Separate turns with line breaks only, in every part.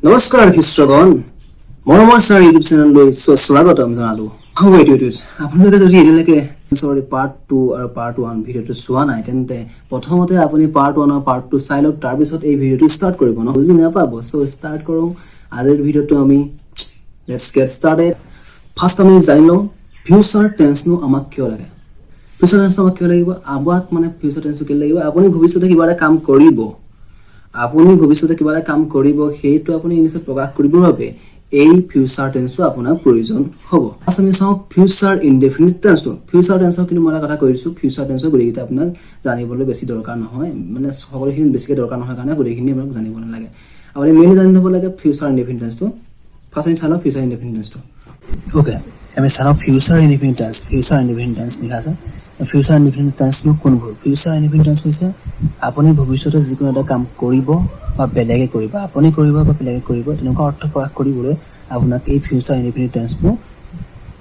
নমস্কাৰ কৃষ্ণগণ মৰমৰ sir YouTube চেনেললৈ স্বাগতম জনালো আপোনালোকে যদি এতিয়ালৈকে পাৰ্ট 2 আৰু পাৰ্ট 1 ভিডিঅ'টো চোৱা নাই তেন্তে প্ৰথমতে আপুনি পাৰ্ট 1 আৰু পাৰ্ট 2 চাই লওক তাৰ পিছত এই ভিডিঅ'টো ষ্টাৰ্ট কৰিব ন বুজি নাপাব সো ষ্টাৰ্ট কৰোঁ আজিৰ ভিডিঅ'টো আমি লেটস গেট ষ্টাৰ্টেড ফাৰ্ষ্ট আমি জানি লওঁ ফিউচাৰ টেন্সনো আমাক কিয় লাগে ফিউচাৰ টেন্সনো আমাক কিয় লাগিব আমাক মানে ফিউচাৰ টেন্সটো কিয় লাগিব আপুনি ভৱিষ্যতে কিবা এটা কাম কৰিব আপুনি ভৱিষ্যতে কিবা এটা কাম কৰিব সেইটো আপুনি ইংলিছত প্ৰকাশ কৰিবৰ বাবে এই ফিউচাৰ টেন্সটো আপোনাৰ প্ৰয়োজন হ'ব আচ্ছা আমি চাওঁ ফিউচাৰ ইনডেফিনিট টেন্সটো ফিউচাৰ টেন্সৰ কিন্তু মই কথা কৈছো ফিউচাৰ টেন্সৰ গোটেইটা আপোনাক জানিবলৈ বেছি দৰকাৰ নহয় মানে সকলোখিনি বেছিকৈ দৰকাৰ নহয় কাৰণে গোটেইখিনি আপোনাক জানিব নালাগে আপুনি মেইনলি জানি ল'ব লাগে ফিউচাৰ ইনডেফিনিট টেন্সটো ফাৰ্ষ্ট আমি চাওঁ ফিউচাৰ ইনডেফিনিট টেন্সটো ওকে আমি চাওঁ ফিউচাৰ ইনডেফিনিট টেন্স লিখা আছে ফিউচাৰ ইনডেফিনিট টেন্সনো কোনবোৰ ফিউচাৰ ইনডেফিনিট টেন্স হৈছে আপুনি ভৱিষ্যতে যিকোনো এটা কাম কৰিব বা বেলেগে কৰিব আপুনি কৰিব বা বেলেগে কৰিব তেনেকুৱা অৰ্থ প্ৰকাশ কৰিবলৈ আপোনাক এই ফিউচাৰ ইনডেফিনিট টেন্সটো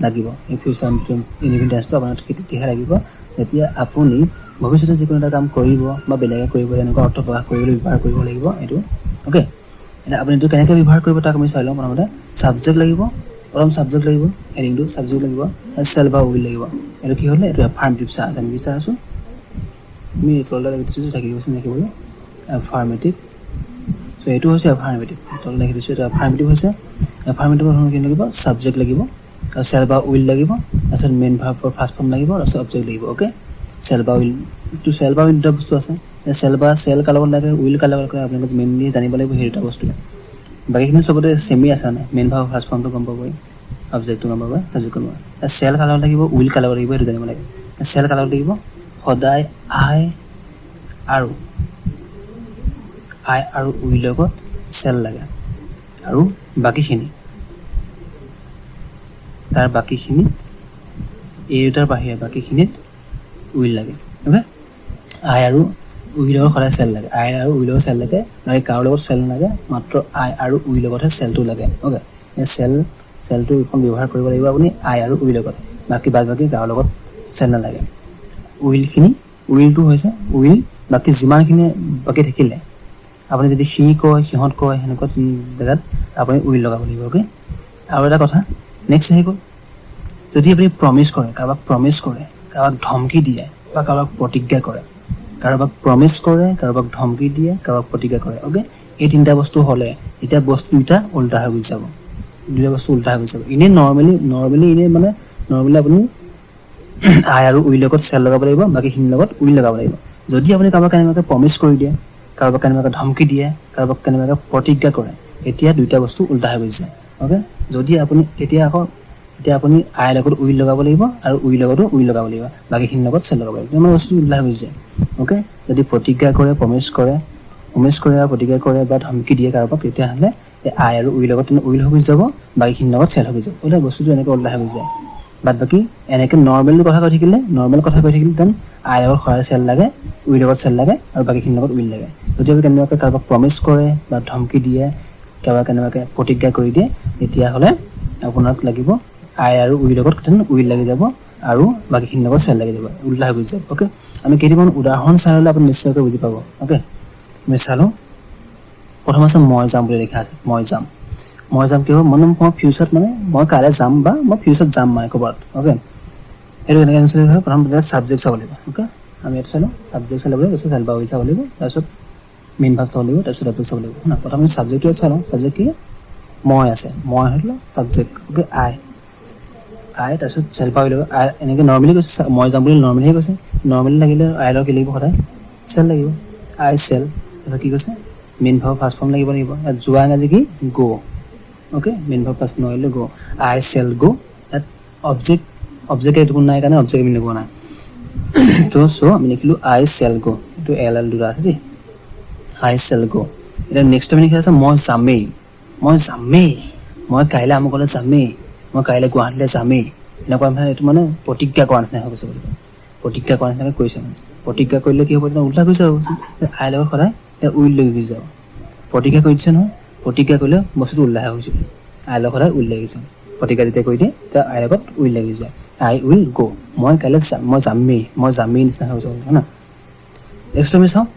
লাগিব এই ফিউচাৰ ইনডেফিনিট টেন্সটো আপোনাক তেতিয়াহে লাগিব যেতিয়া আপুনি ভৱিষ্যতে যিকোনো এটা কাম কৰিব বা বেলেগে কৰিব তেনেকুৱা অৰ্থ প্ৰকাশ কৰিবলৈ ব্যৱহাৰ কৰিব লাগিব এইটো ওকে এটা আপুনি এইটো কেনেকৈ ব্যৱহাৰ কৰিব তাক আমি চাই লওঁ প্ৰথমতে ছাবজেক্ট লাগিব প্ৰথম ছাবজেক্ট লাগিব হেডিংটো ছাবজেক্ট লাগিব চেল বা উইল লাগিব এইটো কি হ'লে এইটো এফাৰ্মেটিভ আমি বিচাৰ আছোঁ আমি তললৈ লাগি দিছোঁ থাকিব ৰাখিবলৈ এফাৰ্মেটিভ চ' এইটো হৈছে এফাৰ্মেটিভ তললৈ লাগি দিছোঁ এইটো এফাৰ্মেটিভ হৈছে এফাৰ্মেটিভৰ ধৰণৰ কি লাগিব ছাবজেক্ট লাগিব আৰু চেল বা উইল লাগিব তাৰপিছত মেইন ভাৰ্বৰ ফাৰ্ষ্ট ফৰ্ম লাগিব তাৰপিছত অবজেক্ট লাগিব অ'কে চেল বা উইল যিটো চেল বা উইল দুটা বস্তু আছে চেল কাৰ লগত লাগে উইল কাৰ লগত লাগে আপোনালোকে মেইনলি জানিব লাগিব সেই দুটা বস্তু বাকীখিনি চবতে চেমেই আছে মানে মেইন ভাৰ্বৰ ফাৰ্ষ্ট ফৰ্মটো গম পাবই অবজেক্টটো গম পাব ছাবজেক্ট গম পাব চেল কাৰ লগত লাগিব উইল কাৰ লগত লাগিব সেইটো জানিব লাগিব চেল কাৰ লগত লাগিব সদায় আই আৰু উইল লগত চেল লাগে আৰু বাকীখিনি তাৰ বাকীখিনি এই দুটাৰ বাহিৰে বাকীখিনিত উইল লাগে অ'কে আই আৰু উইলৰ সদায় চেল লাগে আই আৰু উইলৰ চেল লাগে বাকী কাৰো লগত চেল নালাগে মাত্ৰ আই আৰু উইল লগতহে চেলটো লাগে অ'কে এই চেলটো এখন ব্যৱহাৰ কৰিব লাগিব আপুনি আই আৰু উইল লগত বাকী কাৰো লগত চেল নালাগে উইলটো হৈছে উইল বাকী যিমানখিনি বাকী থাকিলে আপুনি যদি সি কয় সিহঁত কয় সেনেকুৱা জেগাত আপুনি উইল লগাব লাগিব অ'কে আৰু এটা কথা নেক্সট আহি গ'ল যদি আপুনি প্ৰমিছ কৰে কাৰোবাক ধমকি দিয়ে বা কাৰোবাক প্ৰতিজ্ঞা কৰে ধমকি দিয়ে কাৰোবাক প্ৰতিজ্ঞা কৰে অ'কে এই তিনিটা বস্তু হ'লে এতিয়া বস্তু দুটা উল্টা হৈ গুচি যাব এনেই নৰ্মেলি আপুনি আই আৰু উইল লগত চেল লগাব লাগিব বাকীখিনিৰ লগত উইল লগাব লাগিব যদি আপুনি কাৰোবাক কেনেবাকৈ প্ৰমিছ কৰি দিয়ে কাৰোবাক কেনেবাকৈ ধমকি দিয়ে কাৰোবাক কেনেবাকৈ প্ৰতিজ্ঞা কৰে এতিয়া দুইটা বস্তু উল্টা হৈ গৈছে অ'কে যদি আপুনি এতিয়া আপুনি আইৰ লগত উইল লগাব লাগিব আৰু উইল লগতো উইল লগাব লাগিব বাকীখিনিৰ লগত চেল লগাব লাগিব মানে বস্তু উল্টা হৈ গৈছে অ'কে যদি প্ৰতিজ্ঞা কৰে প্ৰমিছ কৰে আৰু প্ৰতিজ্ঞা কৰে বা ধমকি দিয়ে কাৰোবাক তেতিয়াহ'লে এই আই আৰু উইল লগত উইল হৈ গুচি যাব বাকীখিনিৰ লগত চেল হৈ গুচি যাব ওলাই বস্তুটো এনেকৈ উল্টা হৈ গুচি যায় বাদ বাকী এনেকৈ নৰ্মেল কথা কৈ থাকিলে দেন আইৰ লগত সদায় চেল লাগে উইল লগত চেল লাগে আৰু বাকীখিনিৰ লগত উইল লাগে যদি আপুনি কেনেবাকৈ কাৰোবাক প্ৰমিছ কৰে বা ধমকি দিয়ে কাৰোবাক কেনেবাকৈ প্ৰতিজ্ঞা কৰি দিয়ে তেতিয়াহ'লে আপোনাক লাগিব আই আৰু উইল লগত উইল লাগি যাব আৰু বাকীখিনিৰ লগত চেল লাগি যাব উল্টা হৈ গুচি যাব অ'কে আমি কেইটামান উদাহৰণ চাই ল'লে আপুনি নিশ্চয়কৈ বুজি পাব অ'কে আমি চালোঁ প্ৰথম আছে মই যাম বুলি লিখা আছে মই যাম কি হ'ব মই ফিউচাৰত মানে মই কাইলৈ যাম বা মই ফিউচাৰত যাম মানে ক'ৰবাত অ'কে এইটো এনেকৈ এনচাৰ হয় প্ৰথম ছাবজেক্ট চাব লাগিব অ'কে আমি এইটো চালোঁ ছাবজেক্ট চাব লাগিব তাৰপিছত চেল বা উইল চাব লাগিব তাৰপিছত মেইন ভাৰ্ব চাব লাগিব তাৰপিছত অবজেক্ট চাব লাগিব না প্ৰথম আমি ছাবজেক্টটো চাই লওঁ ছাবজেক্ট কি মই আছে মই হ'ল ছাবজেক্ট অ'কে আই তাৰপিছত চেল বা উইল আই এনেকৈ নৰ্মেলি কৈছে মই যাম বুলি নৰ্মেলিহে কৈছে নৰ্মেলি লাগিলে আই লগত কি লাগিব সদায় চেল লাগিব আই চেল তাৰপিছত কি কৈছে মেইন ভাৰ্ব ফাৰ্ষ্ট ফৰ্ম লাগিব ইয়াত যোৱা ইংৰাজী কি গ' okay main verb first form লাগিলে গ' আই চেল গ' ইয়াত অবজেক্ট এইটো নাই কাৰণে অবজেক্ট আমি লগোৱা নাই তো চ' আমি লিখিলোঁ আই চেল গ' এইটো এল দুটা আছে দেই আই চেল গ' এতিয়া নেক্সট আমি লিখা আছে মই যামেই মই কাইলৈ আমুকলৈ যামেই মই কাইলৈ গুৱাহাটীলৈ যামেই এনেকুৱা মানে এইটো মানে প্ৰতিজ্ঞা কৰা নিচিনা হৈ গৈছে বুলি প্ৰতিজ্ঞা কৰা নিচিনাকৈ কৈছে মানে প্ৰতিজ্ঞা কৰিলে কি হ'ব তেতিয়া উল্টা গৈছে আৰু আইৰ লগত সদায় এতিয়া উইল লাগি গুচি যাব প্ৰতিজ্ঞা কৰি দিছে নহয় প্ৰতিজ্ঞা কৰিলে বস্তুটো উল্টা হৈ গৈছে আইৰ লগত সদায় উইল লাগিছে প্ৰতিজ্ঞা যেতিয়া কৰি দিয়ে তেতিয়া আইৰ লগত উইল লাগি যায় আই উইল গ' মই কাইলৈ মই যামেই নিচিনা হৈ গৈছে হয় না নেক্সট আমি চাওঁ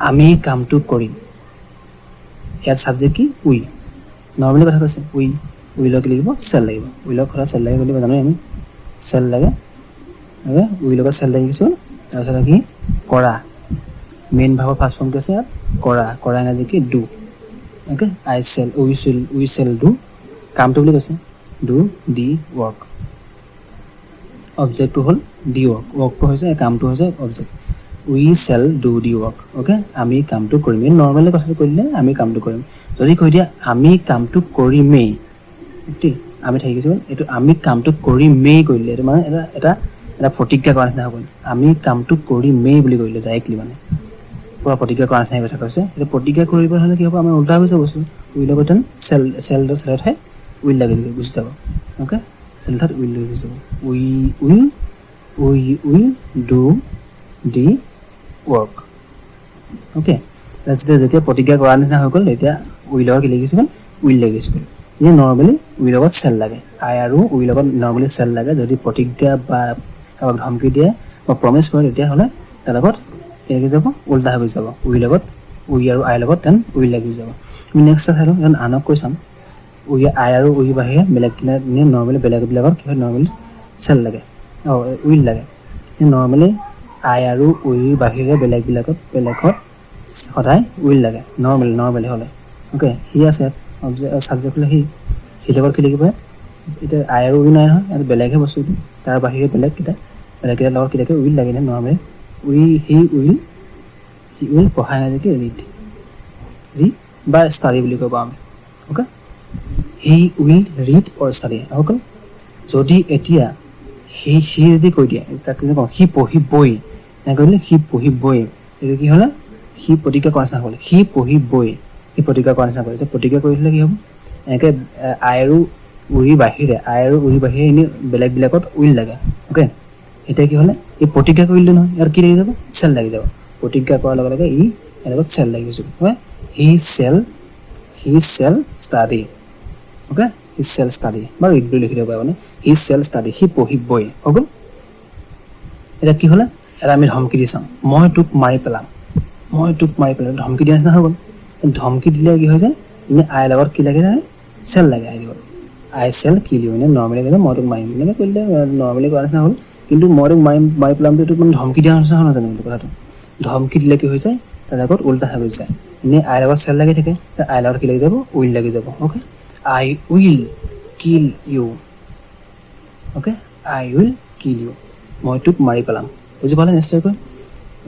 আমি কামটো কৰিম ইয়াত ছাবজেক্ট কি উই নৰ্মেলি কথা কৈছে উইলৰ কি লাগিব চেল লাগিব উইলৰ কথা চেল লাগে বুলি জানো আমি চেল লাগে ওকে উইল লগত চেল লাগি গৈছে তাৰপিছত কি কৰা মেইন ভাগৰ ফাৰ্ষ্ট ফৰ্ম কি আছে কৰা ইংৰাজী কি do okay I shall we shall do কামটো বুলি কৈছে ডু দি ৱৰ্ক অবজেক্টটো হ'ল দি ৱৰ্কটো হৈছে কামটো হৈছে object we shall do the work okay আমি কামটো কৰিম এই নৰ্মেলি কথাটো কৈ দিলে আমি কামটো কৰিম যদি কৈ দিয়া আমি কামটো কৰিমেই ঠিক আমি থাকি গৈছোঁ এইটো আমি কামটো কৰিমেই কৰিলে এইটো মানে এটা প্ৰতিজ্ঞা কৰা নিচিনা হ'ল আমি কামটো কৰিমেই বুলি কৰিলে ডাইৰেক্টলি মানে পুৰা প্ৰতিজ্ঞা কৰা নিচিনা কথা কৈছে এইটো প্ৰতিজ্ঞা কৰিব হ'লে কি হ'ব আমাৰ উল্টা হৈছে বস্তু উইল লগত চেলৰ ঠাইত উইল লাগি গুচি যাব ওকে চেলৰ ঠাইত উইল লৈ গুচি যাব উই ডু দি ৱৰ্ক ওকে যেতিয়া প্ৰতিজ্ঞা কৰাৰ নিচিনা হৈ গ'ল তেতিয়া উইলৰ কি লাগি গ'ল উইল লাগি গ'ল যে নৰ্মেলি উইল লগত চেল লাগে আই আৰু উইল লগত নৰ্মেলি চেল লাগে যদি প্ৰতিজ্ঞা বা কাৰোবাক ধমকি দিয়ে বা প্ৰমিছ কৰে তেতিয়াহ'লে তাৰ লগত কেনেকৈ যাব উল্টা হৈ যাব উই লগত উই আৰু আইৰ লগত দেন উইল লাগি যাব আমি নেক্সট চালোঁ যেন আনক কৈ চাম উই আই আৰু উই বাহিৰে বেলেগ নৰ্মেলি বেলেগবিলাকত কি হয় নৰ্মেলি চেল লাগে উইল লাগে নৰ্মেলি আই আৰু উইৰ বাহিৰে বেলেগত সদায় উইল লাগে নৰ্মেলি হ'লে ওকে সি আছে ছাবজেক্ট হ'লে সি লগত কি লাগিব এতিয়া আই আৰু উই নাই নহয় আৰু বেলেগহে বস্তুটো তাৰ বাহিৰে বেলেগকেইটাৰ লগত কেতিয়াকৈ উইল লাগে নৰ্মেলি হি উইল পঢ়াই নাযায় কি ৰিড বা ষ্টাডি বুলি ক'ব আমি okay he will read or study অকল যদি এতিয়া সি যদি কৈ দিয়ে তাক কি কওঁ সি পঢ়িবই এনেকৈ কৰিলে সি পঢ়িবই এইটো কি হ'লে সি প্ৰতিজ্ঞা কৰা নিচিনা হ'ল সি পঢ়িবই সি প্ৰতিজ্ঞা কৰা নিচিনা কৰিলে প্ৰতিজ্ঞা কৰি দিলে কি হ'ব এনেকৈ আই আৰু উৰিৰ বাহিৰে এনেই বেলেগবিলাকত উইল লাগে ওকে এতিয়া কি হ'লে এই প্ৰতিজ্ঞা কৰিলে নহয় ইয়াৰ কি লাগি যাব চেল লাগি যাব প্ৰতিজ্ঞা কৰাৰ লগে লগে ইয়াৰ লগত চেল লাগি গৈছে হয় হি চেল ষ্টাডি ওকে হি চেল ষ্টাডি বা ৰিড বুলি লিখি দিব পাৰে মানে হি চেল ষ্টাডি সি পঢ়িবই হৈ গ'ল এতিয়া কি হ'লে এটা আমি ধমকি দি চাওঁ মই তোক মাৰি পেলাম ধমকি দিয়া নিচিনা হৈ গ'ল ধমকি দিলে কি হৈ যায় এনেই আইৰ লগত কি লাগে চেল লাগে আইৰ লগত আই চেল কি লিও এনে নৰ্মেলি কৰিলে মই তোক মাৰিম এনেকৈ কৰিলে নৰ্মেলি কৰা নিচিনা হ'ল কিন্তু মই তোক মাৰি পেলামটো এইটো মানে ধমকি দিয়া নিচিনা হ'ল নাজানো এইটো কথাটো ধমকি দিলে কি হৈ যায় তাৰ লগত উল্টা হৈ যায় এনেই আইৰ লগত চেল লাগি থাকে আইৰ লগত কি লাগি যাব উইল লাগি যাব okay I will kill you okay I will kill you মই তোক মাৰি পেলাম বুজি পালে নিশ্চয়কৈ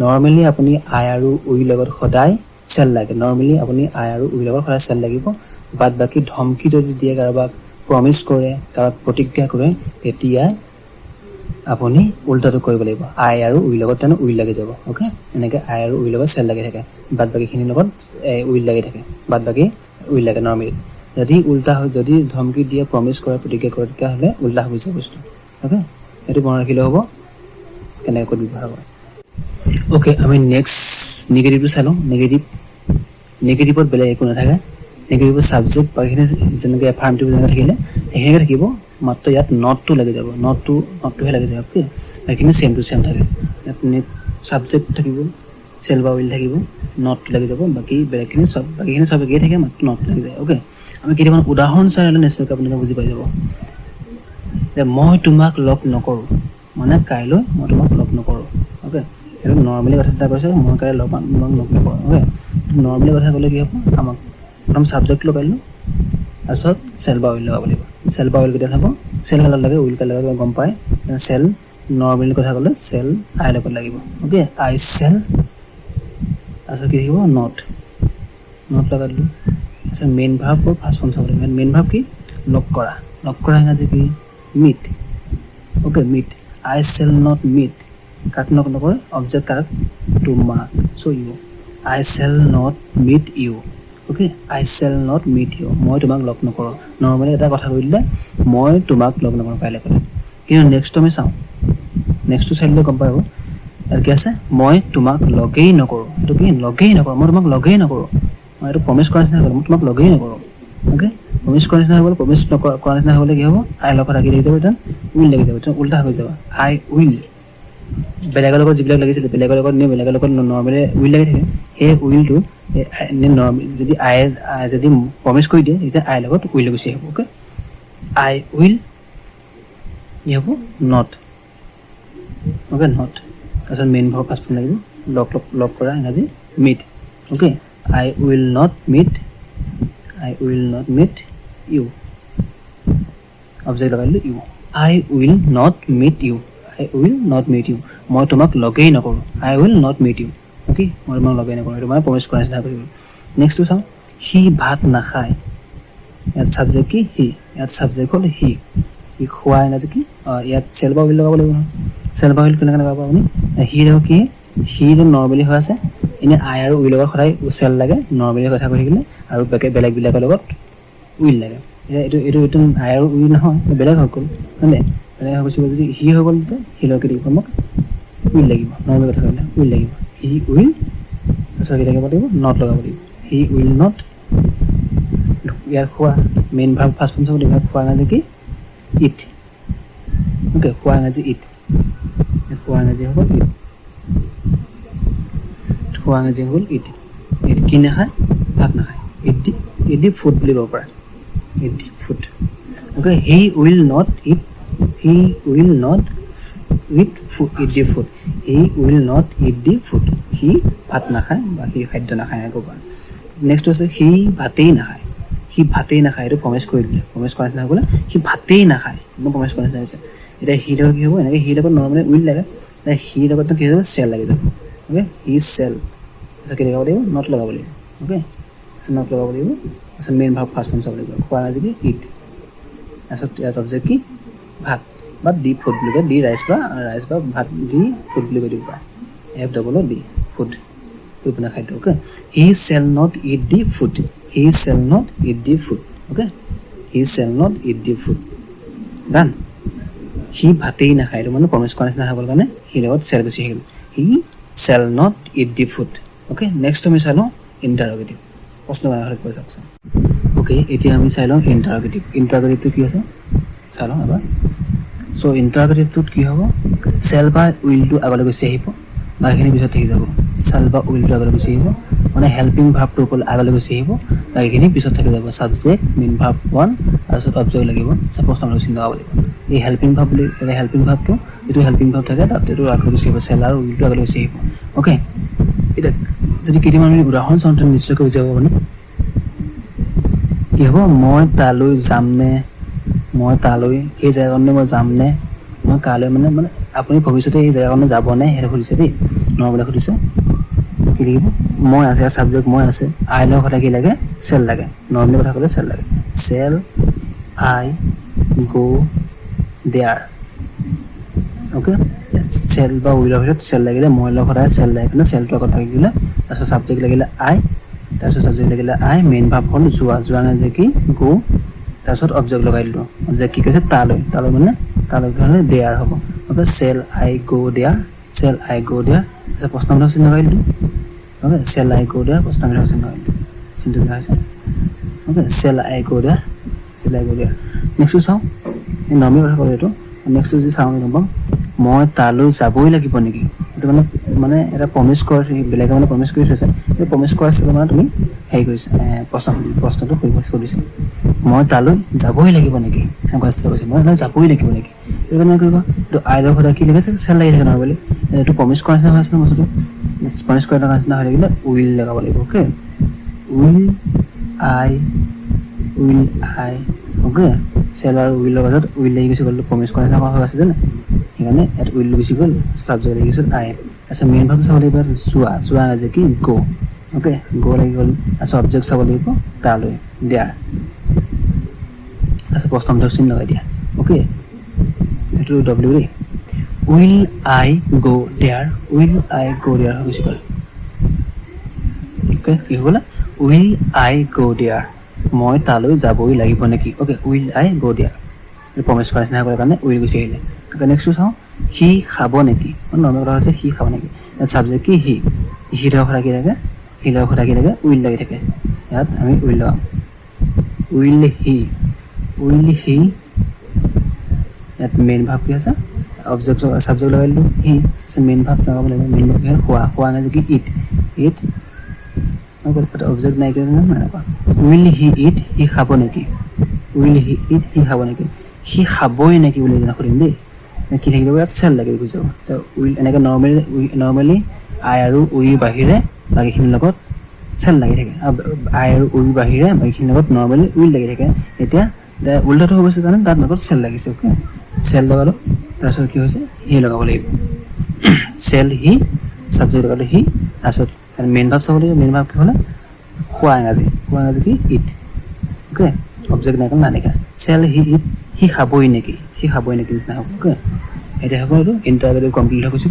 নৰ্মেলি আপুনি আই আৰু উইৰ লগত সদায় চেল লাগে নৰ্মেলি আপুনি আই আৰু উইৰ লগত সদায় চেল লাগিব বাদ বাকী ধমকি যদি দিয়ে কাৰোবাক প্ৰমিছ কৰে কাৰোবাক প্ৰতিজ্ঞা কৰে তেতিয়া আপুনি উল্টাটো কৰিব লাগিব আই আৰু উইৰ লগত তেনে উইল লাগি যাব অ'কে এনেকৈ আই আৰু উইৰ লগত চেল লাগি থাকে বাদ বাকীখিনিৰ লগত উইল লাগি থাকে বাদ বাকী উইল লাগে নৰ্মেলি যদি উল্টা হয় যদি ধমকি দিয়ে প্ৰমিছ কৰে প্ৰতিজ্ঞা কৰে তেতিয়াহ'লে উল্টা হৈ যায় বস্তু অ'কে এইটো মনত ৰাখিলে হ'ব কেনেকৈ ক'ত ব্যৱহাৰ কৰে অ'কে আমি নেক্সট নিগেটিভটো চাই লওঁ নিগেটিভত বেলেগ একো নাথাকে নিগেটিভৰ ছাবজেক্ট বাকীখিনি যেনেকৈ এফাৰ্মেটিভ যেনেকৈ থাকিলে সেইখিনিকে থাকিব মাত্ৰ ইয়াত নটটো লাগি যাব নটটোহে লাগি যাব অ'কে বাকীখিনি ছেম টু ছেম থাকে আপুনি ছাবজেক্ট থাকিব চেল বা উইল থাকিব নটটো লাগি যাব বাকীখিনি চব একেই থাকে মাত্ৰ নটটো লাগি যায় অ'কে আমি কেতিয়াবা উদাহৰণ চাই ল'লে নিশ্চয়কৈ আপোনালোকে বুজি পাই যাব যে মই তোমাক লগ নকৰোঁ মানে কাইলৈ মই তোমাক লগ নকৰোঁ অ'কে সেইটো নৰ্মেলি কথা এটা কৈছে মই কাইলৈ লগ নকৰোঁ অ'কে নৰ্মেলি কথা ক'লে কি হ'ব আমাক প্ৰথম ছাবজেক্ট লগাই দিলোঁ তাৰপিছত চেল বা উইল লগাব লাগিব চেল বা উইল কেতিয়া হ'ব চেল কালত লাগে উইল কালত লাগে গম পায় চেল নৰ্মেলি কথা ক'লে চেল আই লগত লাগিব অ'কে আই চেল তাৰপিছত কি থাকিব নট লগাই দিলোঁ তাৰপিছত মেইন ভাৰ্বৰ ফাৰ্ষ্ট ফৰ্ম চাব লাগিব মেইন ভাৰ্ব কি লগ কৰা ইংৰাজী কি meet okay meet I shall not meet কাক লগ নকৰে অবজেক্ট কাক তোমাক so' you I shall not meet you okay I shall not meet you মই তোমাক লগ নকৰোঁ নৰ্মেলি এটা কথা কৈ দিলে মই তোমাক লগ নকৰোঁ কাইলৈ ক'লে কিন্তু নেক্সটটো আমি চাওঁ নেক্সটটো চাই দিলে গম পাব আৰু কি আছে মই তোমাক লগেই নকৰোঁ এইটো কি লগেই নকৰোঁ মই তোমাক লগেই নকৰোঁ মই এইটো প্ৰমিছ কৰা নিচিনা হৈ গ'ল মই তোমাক লগেই নকৰোঁ অ'কে প্ৰমিছ কৰা নিচিনা হৈ গ'ল প্ৰমিছ কৰা নিচিনা হৈ গ'লে কি হ'ব আই লগত লাগি লাগি যাব এতিয়া উইল লাগি যাব এতিয়া উল্টা হৈ যাব আই উইল বেলেগৰ লগত যিবিলাক লাগিছিলে বেলেগৰ লগত নৰ্মেলি উইল লাগি থাকে সেই উইলটো যদি আই যদি প্ৰমিছ কৰি দিয়ে তেতিয়া আইৰ লগত উইল গুচি আহিব অ'কে আই উইল কি হ'ব নট অ'কে নট তাৰপিছত মেইন ভাৰ্ব পাষ্ট ফৰ্ম লাগিব লগ কৰা ইংৰাজী meet okay I will not meet you object লগাই দিলোঁ you I will not meet you মই তোমাক লগেই নকৰোঁ I will not meet you okay মই তোমাক লগেই নকৰোঁ এইটো মানে প্ৰমিছ কৰা নিচিনা কৰিব নেক্সটটো চাওঁ সি ভাত নাখায় ইয়াত ছাবজেক্ট কি সি ইয়াত ছাবজেক্ট হ'ল সি খোৱা ইংৰাজী কি ইয়াত চেল বা উইল লগাব লাগিব নহয় চেল বা উইল কেনেকৈ লগাব আপুনি সি দেখোঁ কি সি নৰ্মেলি হৈ আছে এনেই আই আৰু উইল লগত সদায় চেল লাগে নৰ্মেলি কথা কৈ থাকিলে আৰু বেলেগবিলাকৰ লগত উইল লাগে এইটো আই আৰু উইল নহয় বেলেগ হৈ গ'ল হয়নে বেলেগ হৈ গৈছে যদি সি হৈ গ'ল তেতিয়া সি লগতে দিব মোক উইল লাগিব নৰ্মেল কথা ক'লে উইল লাগিব হি উইল তাৰপিছত কি লাগিব নট লগাব লাগিব হি উইল নট ইয়াৰ খোৱা মেইন ভাৰ্ব ফাৰ্ষ্ট ফৰ্ম চাব লাগিব খোৱা ইংৰাজী কি ইট অ'কে খোৱা ইংৰাজী ইট খোৱা ইংৰাজী হ'ব ইট খোৱা ইংৰাজী হ'ল ইট ইট কি নাখায় ভাত নাখায় ইট দি ফুড বুলি ক'ব পাৰে eat the food okay he will not eat the food he will not eat the food সি ভাত নাখায় বা সি খাদ্য নাখায় ক'ব পাৰে নেক্সট হৈছে সি ভাতেই নাখায় এইটো প্ৰমিছ কৰি দিলে প্ৰমিছ কৰা নিচিনা হ'বলৈ সি ভাতেই নাখায় মই প্ৰমিছ কৰা নিচিনা হৈছে এতিয়া সি লগত কি হ'ব এনেকৈ সি লগত নৰ্মেলি উইল লাগে সি লগতনো কি হৈ যাব চেল লাগি যাব অ'কে হি চেল তাৰপিছত কি লগাব লাগিব নট লগাব লাগিব অ'কে তাৰপিছত নট লগাব লাগিব তাৰপিছত মেইন ভাৰ্ব ফাৰ্ষ্ট ফৰ্ম চাব লাগিব খোৱা আজি কি ইট তাৰপিছত ইয়াত অবজেক্ট কি ভাত বা দি ফুড বুলি কয় দি ৰাইচ বা ভাত দি ফুড বুলি কৈ দিব পাৰে এফ ডবল দি ফুড আপোনাৰ খাদ্য okay he shall not eat the food okay he shall not eat the food done সি ভাতেই নাখায় এইটো মানে প্ৰমিছ কৰা নিচিনা হৈ গ'ল কাৰণে সি লগত চেল গুচি আহিল he shall not eat the food okay next আমি চাই লওঁ ইণ্টাৰগেটিভ প্ৰশ্ন বানাই কৈ চাওকচোন অ'কে এতিয়া আমি চাই লওঁ ইণ্টাৰগেটিভটো কি আছে চাই লওঁ এবাৰ চ' ইণ্টাৰগেটিভটোত কি হ'ব চেল বা উইলটো আগলৈ গুচি আহিব বাকীখিনি পিছত থাকি যাব চেল বা উইলটো আগলৈ গুচি আহিব মানে হেল্পিং ভাৰ্বটো আগলৈ গুচি আহিব বাকীখিনি পিছত থাকি যাব ছাবজেক্ট মেইন ভাৰ্ব 1 তাৰপিছত অবজেক্ট লাগিব প্ৰশ্ন চিন লগাব লাগিব এই হেল্পিং ভাৰ্বটো যিটো হেল্পিং ভাৰ্ব থাকে তাত এইটো আগলৈ গুচি আহিব চেল আৰু উইলটো আগলৈ গুচি আহিব অ'কে এতিয়া যদি কেইটামান আমি উদাহৰণ চাওঁ তেন্তে নিশ্চয়কৈ বুজি পাব আপুনি কি হ'ব মই তালৈ যামনে সেই জেগাকৰণে মই যামনে মই কালৈ মানে আপুনি ভৱিষ্যতে এই জেগাকৰণে যাবনে সেইটো সুধিছে দেই নৰ্মেলি সুধিছে কি লাগিব মই আছে ছাবজেক্ট মই আছে আই লগৰ কথা কি লাগে চেল লাগে নৰ্মেলি কথা ক'লে চেল লাগে shall I go there okay shall বা উইলৰ ভিতৰত চেল লাগিলে মই লগৰ কথা চেল লাগে কিন্তু চেলটো আগত থাকি গ'লে তাৰপিছত ছাবজেক্ট লাগিলে আই মেইন ভাৰ্ব হ'ল যোৱা যে কি গো তাৰপিছত অবজেক্ট লগাই দিলোঁ অবজেক্ট কি কৈছে তালৈ মানে তালৈ হ'লে দেয়াৰ হ'ব okay shall I go there তাৰপিছত প্ৰশ্নবোধক চিন লগাই দিলোঁ okay shall I go there প্ৰশ্নবোধক চিন লগাই দিলোঁ চিনটো লিখা হৈছে okay shall I go there নেক্সটটো চাওঁ এই নৰ্মেল কথা ক'লোঁ এইটো নেক্সটটো যদি চাওঁ গম পাম মই তালৈ যাবই লাগিব নেকি এইটো মানে এটা প্ৰমিছ কৰে বেলেগে মানে প্ৰমিছ কৰি থৈছে এই প্ৰমিছ কৰাৰ হিচাপে মানে তুমি হেৰি কৰিছা প্ৰশ্নটো সুধিছে মই তালৈ যাবই লাগিব নেকি এনেকুৱা চেষ্টা কৰিছে মই তালৈ যাবই লাগিব নেকি এইটো কাৰণে কৰিবা এইটো আই লগৰ কথা কি লিখিছে চেল লাগি থাকে নৰ্মেলি এইটো প্ৰমিছ কৰা নিচিনা হৈ আছে বস্তুটো প্ৰমিছ কৰা নিচিনা হৈ থাকিলে উইল লগাব লাগিব okay will I okay shall আৰু উইলৰ মাজত উইল লাগি গুচি গ'ল প্ৰমিছ কৰা নিচিনা হৈ আছে জানে সেইকাৰণে ইয়াত উইল গুচি গ'ল ছাবজেক্ট লাগি গৈছে আই তাৰপিছত মেইন ভাৰ্বটো চাব লাগিব যোৱা আজি কি গো অ'কে গো লাগি গ'ল তাৰপিছত অবজেক্ট চাব লাগিব তালৈ দেয়াৰ তাৰপিছত প্ৰশ্নবোধক চিন লগাই দিয়া অ'কে এইটো ডব্লিউ দেই উইল আই গো দেয়াৰ হৈ গুচি গ'ল অ'কে কি হৈ গ'ল উইল আই গো দেয়াৰ মই তালৈ যাবই লাগিব নেকি okay will I go there promise কৰা নিচিনা কৰাৰ কাৰণে উইল গুচি আহিলে অ'কে নেক্সটটো চাওঁ সি খাব নেকি নৰ্মেল কথা হৈছে সি খাব নেকি ছাবজেক্ট কি সি লগৰ কথা কি লাগে উইল লাগি থাকে ইয়াত আমি উইল লগাম উইল হি ইয়াত মেইন ভাৰ্ব কি আছে অবজেক্ট ছাবজেক্ট লগাই দিলোঁ হি মেইন ভাৰ্ব লগাব লাগিব মেইন ভাৰ্ব কি খোৱা নাযায় কি ইট এটা অবজেক্ট নাই কিয় মানে উইল হি ইট হি খাব নেকি উইল হি ইট হি খাব নেকি হি খাবই নেকি বুলি জানা কৰিম দেই কি থাকিব ইয়াত চেল লাগি গৈছে তো উইল এনেকৈ নৰ্মেলি আই আৰু উইৰ বাহিৰে বাকীখিনিৰ লগত চেল লাগি থাকে আই আৰু উইৰ বাহিৰে বাকীখিনিৰ লগত নৰ্মেলি উইল লাগি থাকে এতিয়া উল্টাটো হৈ গৈছে জানে তাত লগত চেল লাগিছে অ'কে চেল লগালো তাৰপিছত কি হৈছে হি লগাব লাগিব চেল হি ছাবজেক্ট লগালো হি তাৰপিছত মেইন ভাৱ চাব লাগিব মেইন ভাৱ কি হ'লে খোৱা ইংৰাজী কি ইট অ'কে অবজেক্ট নাই কাৰণ নানিকা চেল হি ইট হি খাবই নেকি নিচিনা হ'ব অ'কে এতিয়া হ'ব এইটো ইণ্টাৰগেটিভ কমপ্লিট হৈ গৈছে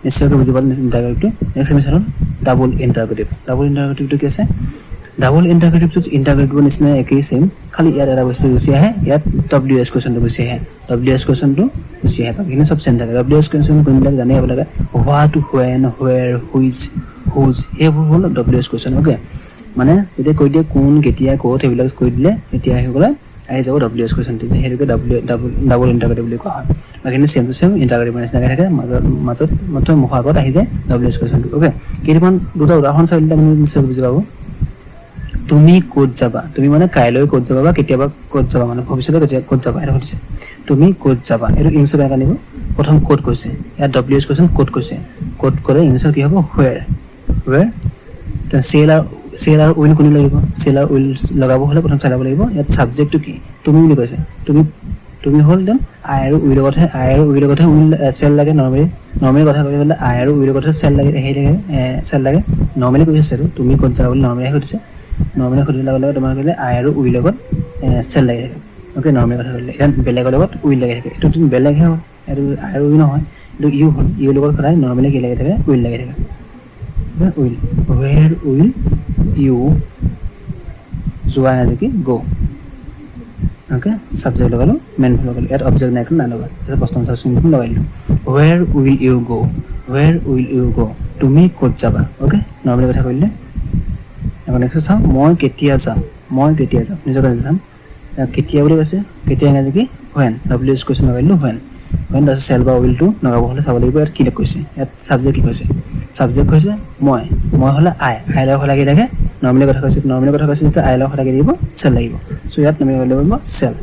নিশ্চয়কৈ বুজি পালে ইণ্টাৰগেটিভটো নেক্সট আমি চালোঁ ডাবল ইণ্টাৰগেটিভটো কি আছে ডাবল ইণ্টাৰগেটিভটোত ইণ্টাৰগেটিভৰ নিচিনা একেই চেম খালি ইয়াত এটা বস্তু গুচি আহে ইয়াত WS কুৱেশ্যনটো গুচি আহে বাকীখিনি চব চেম থাকে WS কুৱেশ্যন কোনবিলাক জানে আপোনালোকে হোৱাট হুৱেন হুৱেৰ হুইচ হুজ সেইবোৰ হ'ল WS কুৱেশ্যন অ'কে মানে যেতিয়া কৈ দিয়ে কোন কেতিয়া ক'ত সেইবিলাক কৈ দিলে তেতিয়া আহি গ'লে আহি যাব WS কুৱেশ্যনটো সেইটোকে ডাবল ইণ্টাৰগেটিভ বুলি কোৱা হয় বাকীখিনি চেম টু চেম ইণ্টাৰগেটিভৰ নিচিনাকৈ থাকে মাজত মাত্ৰ মুখৰ আগত আহি যায় WS কুৱেশ্যনটো অ'কে কেইটামান দুটা উদাহৰণ চাই দিলে আপুনি নিশ্চয় বুজি পাব তুমি ক'ত যাবা তুমি মানে কাইলৈ ক'ত যাবা বা কেতিয়াবা ক'ত যাবা মানে ভৱিষ্যতে কেতিয়া ক'ত যাবা সেইটো সুধিছে তুমি ক'ত যাবা এইটো ইংলিছত কেনেকৈ আনিব প্ৰথম ক'ত কৈছে ইয়াত WS কুৱেশ্যন ক'ত কৈছে ক'ত ক'লে ইংলিছত কি হ'ব হুৱেৰ চেল আৰু উইল কোনে লাগিব চেল আৰু উইল লগাব হ'লে প্ৰথম চাই ল'ব লাগিব ইয়াত ছাবজেক্টটো কি তুমি বুলি কৈছে তুমি হ'ল দেন আই আৰু উইৰ লগতহে উইল চেল লাগে নৰ্মেলি কথা ক'বলৈ গ'লে আই আৰু উইৰ লগতহে চেল লাগে চেল লাগে নৰ্মেলি কৈছে এইটো তুমি ক'ত যাবা বুলি নৰ্মেলি সুধিছে নৰ্মেলি সুধিলে লগে লগে তোমাৰ ক'লে আই আৰু উইৰ লগত চেল লাগি থাকে অ'কে নৰ্মেলি কথা ক'লে ইয়াত বেলেগৰ লগত উইল লাগি থাকে এইটো বেলেগহে হয় এইটো আই আৰু উইল নহয় এইটো ইউ হ'ল ইউৰ লগত সদায় নৰ্মেলি কি লাগি থাকে উইল লাগি থাকে উইল ৱেৰ উইল ইউ যোৱা কি গ' অ'কে ছাবজেক্ট লগালোঁ মেইন লগালোঁ ইয়াত অবজেক্ট নাই নাই লগা প্ৰশ্ন চিহ্নখন লগাই দিলোঁ ৱেৰ উইল ইউ গ' তুমি ক'ত যাবা অ'কে নৰ্মেলি কথা কৰিলে আকৌ নেক্সট চাওঁ মই কেতিয়া যাম নিজৰ কাৰণে যাম কেতিয়া বুলি কৈছে কেতিয়া ইংৰাজী কি হুৱেন WS কুৱেশ্যন লগাই দিলোঁ হুৱেন তাৰপিছত চেল বা উইলটো লগাব হ'লে চাব লাগিব ইয়াত কি কৈছে ইয়াত ছাবজেক্ট কি কৈছে ছাবজেক্ট কৈছে মই হ'লে আই লগত লাগি থাকে নৰ্মেলি কথা কৈছে যেতিয়া আই লগত লাগি দিব চেল লাগিব চ' ইয়াত নৰ্মেলি লাগিব চেল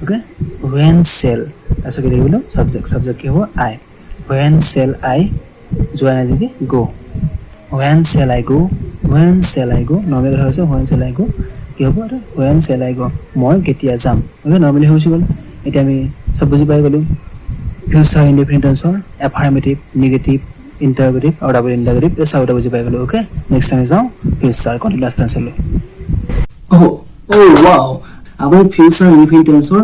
অ'কে হুৱেন চেল তাৰপিছত কি লাগিব ছাবজেক্ট কি হ'ব আই হুৱেন চেল আই যোৱা ইংৰাজী কি গ' হুৱেন চেল আই গ' নৰ্মেলি কথা কৈছে হুৱেন চেল আই গ' কি হ'ব এইটো হুৱেন চেল আই গ' মই কেতিয়া যাম অ'কে নৰ্মেলি হৈ গ'ল এতিয়া আমি চব বুজি পাই গ'লোঁ ফিউচাৰ ইনডিফিনিট টেন্সৰ এফাৰ্মেটিভ নিগেটিভ ইণ্টাৰগেটিভ আৰু ডাবল ইণ্টাৰগেটিভ এই চাৰিটা বুজি পাই গ'লোঁ অ'কে নেক্সট আমি যাওঁ ফিউচাৰ কণ্টিনিউৱাছ টেন্সলৈ ৱাও আপুনি ফিউচাৰ ইনডিফিনিট টেন্সৰ